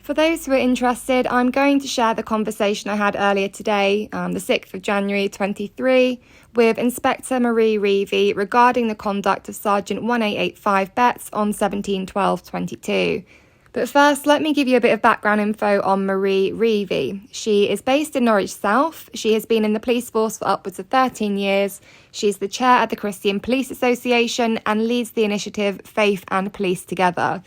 For those who are interested, I'm going to share the conversation I had earlier today, the 6th of January 23, with Inspector Marie Reavey regarding the conduct of Sergeant 1885 Betts on 17/12/22. But first, let me give you a bit of background info on Marie Reavey. She is based in Norwich South. She has been in the police force for upwards of 13 years. She's the chair at the Christian Police Association and leads the initiative Faith and Police Together.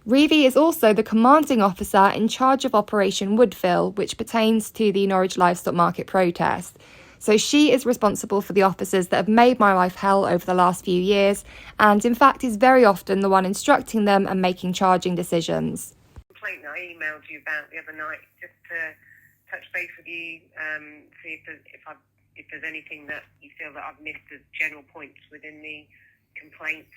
Reavey is also the commanding officer in charge of Operation Woodville, which pertains to the Norwich Livestock Market protest. So she is responsible for the officers that have made my life hell over the last few years, and in fact is very often the one instructing them and making charging decisions. Complaint that I emailed you about the other night, just to touch base with you, see if there's anything that you feel that I've missed as general points within the complaint,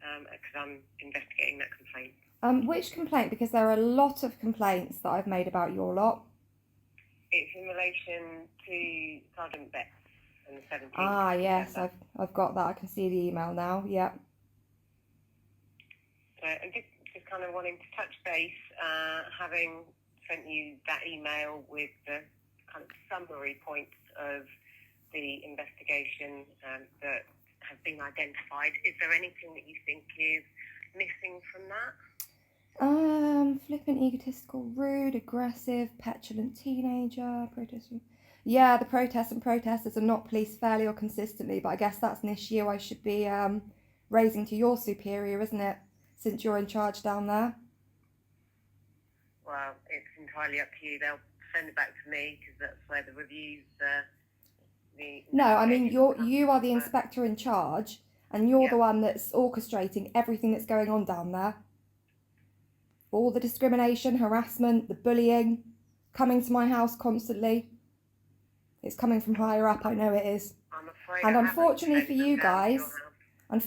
because I'm investigating that complaint. Which complaint? Because there are a lot of complaints that I've made about your lot. It's in relation to Sergeant Betts and the 17th. Ah, yes, I've got that. I can see the email now. Yeah. So I'm just kind of wanting to touch base, having sent you that email with the kind of summary points of the investigation that have been identified. Is there anything that you think is missing from that? Flippant, egotistical, rude, aggressive, petulant teenager, protesting. Yeah, the protests and protesters are not policed fairly or consistently, but I guess that's an issue I should be raising to your superior, isn't it? Since you're in charge down there. Well, it's entirely up to you. They'll send it back to me because that's where the reviews. No, I mean you are the inspector in charge, and you're the one that's orchestrating everything that's going on down there. All the discrimination, harassment, the bullying, coming to my house constantly. It's coming from higher up, I know it is. I'm afraid. And unfortunately for you guys, I'm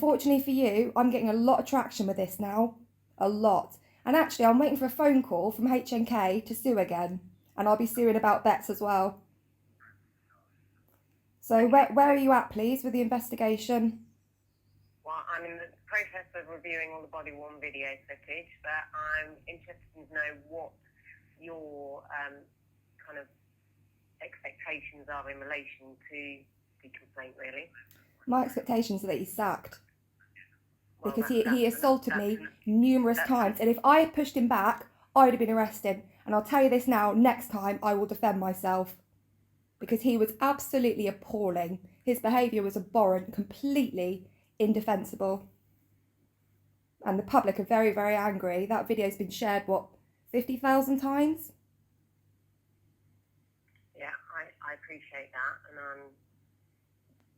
getting a lot of traction with this now. A lot. And actually, I'm waiting for a phone call from HNK to sue again. And I'll be suing about Betts as well. So where are you at, please, with the investigation? Well, I'm in the process of reviewing all the body-worn video footage, but I'm interested to know what your kind of expectations are in relation to the complaint, really. My expectations are that he's sacked. Because he assaulted me numerous times, and if I had pushed him back, I would have been arrested. And I'll tell you this now, next time I will defend myself. Because he was absolutely appalling. His behaviour was abhorrent, completely indefensible. And the public are very, very angry. That video's been shared, 50,000 times? Yeah, I appreciate that, and I'm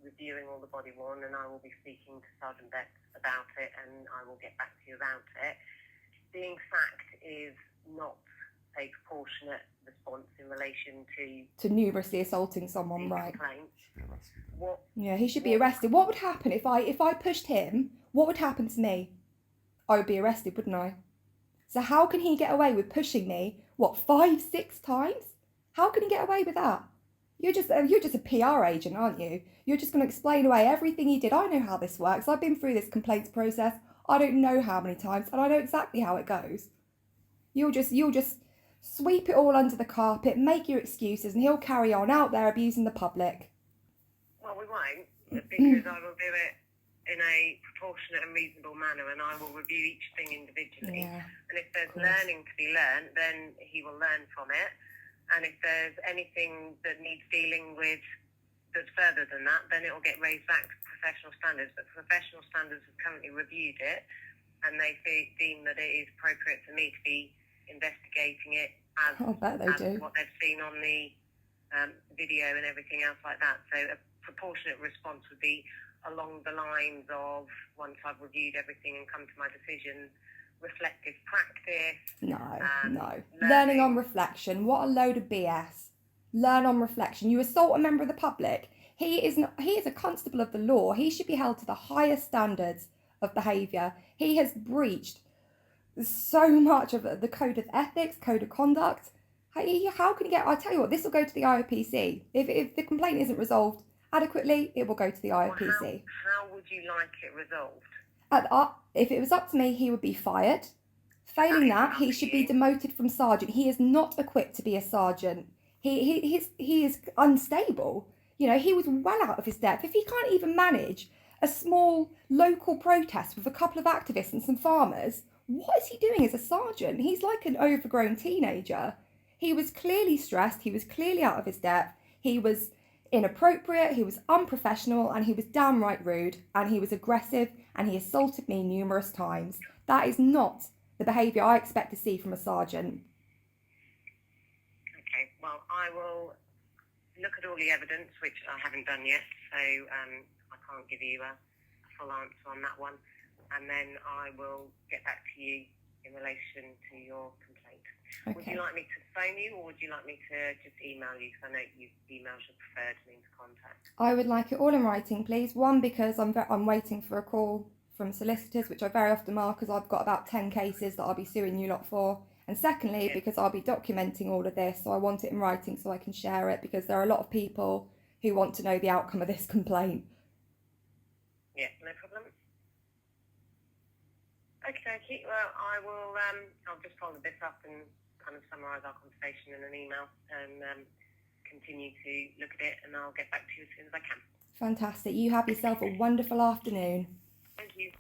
reviewing all the body worn, and I will be speaking to Sergeant Betts about it, and I will get back to you about it. Being sacked is not a proportionate response in relation to numerously assaulting someone, right? Yeah, he should be arrested. What would happen if I pushed him? What would happen to me? I would be arrested, wouldn't I? So how can he get away with pushing me, 5, 6 times? How can he get away with that? You're just a PR agent, aren't you? You're just going to explain away everything he did. I know how this works. I've been through this complaints process. I don't know how many times, and I know exactly how it goes. You'll just sweep it all under the carpet, make your excuses, and he'll carry on out there abusing the public. Well, we won't, because I will do it in a proportionate and reasonable manner, and I will review each thing individually. Yeah, and if there's learning to be learned, then he will learn from it. And if there's anything that needs dealing with that's further than that, then it will get raised back to professional standards. But professional standards have currently reviewed it, and they deem that it is appropriate for me to be investigating it as what they've seen on the video and everything else like that. So a proportionate response would be along the lines of, once I've reviewed everything and come to my decision, reflective practice. No. Learning on reflection. What a load of BS. Learn on reflection. You assault a member of the public. He is a constable of the law. He should be held to the highest standards of behaviour. He has breached so much of the code of ethics, code of conduct. How can you get... I tell you what, this will go to the IOPC. If the complaint isn't resolved adequately, it will go to the IOPC. Well, how would you like it resolved? If it was up to me, he would be fired. Failing That that, is he not should be you. demoted from sergeant. He is not equipped to be a sergeant. He is unstable. You know, he was well out of his depth. If he can't even manage a small local protest with a couple of activists and some farmers, what is he doing as a sergeant? He's like an overgrown teenager. He was clearly stressed. He was clearly out of his depth. He was inappropriate. He was unprofessional, and he was downright rude. And he was aggressive. And he assaulted me numerous times. That is not the behaviour I expect to see from a sergeant. Okay, well, I will look at all the evidence, which I haven't done yet, so I can't give you a full answer on that one. And then I will get back to you in relation to your complaint. Okay. Would you like me to phone you, or would you like me to just email you? Because I know email's your preferred means of contact. I would like it all in writing, please. One, because I'm waiting for a call from solicitors, which I very often are, because I've got about 10 cases that I'll be suing you lot for. And secondly, because I'll be documenting all of this, so I want it in writing so I can share it, because there are a lot of people who want to know the outcome of this complaint. Yeah, no problem. Okay, well, I will, I'll just follow this up and kind of summarise our conversation in an email and continue to look at it, and I'll get back to you as soon as I can. Fantastic. You have yourself a wonderful afternoon. Thank you.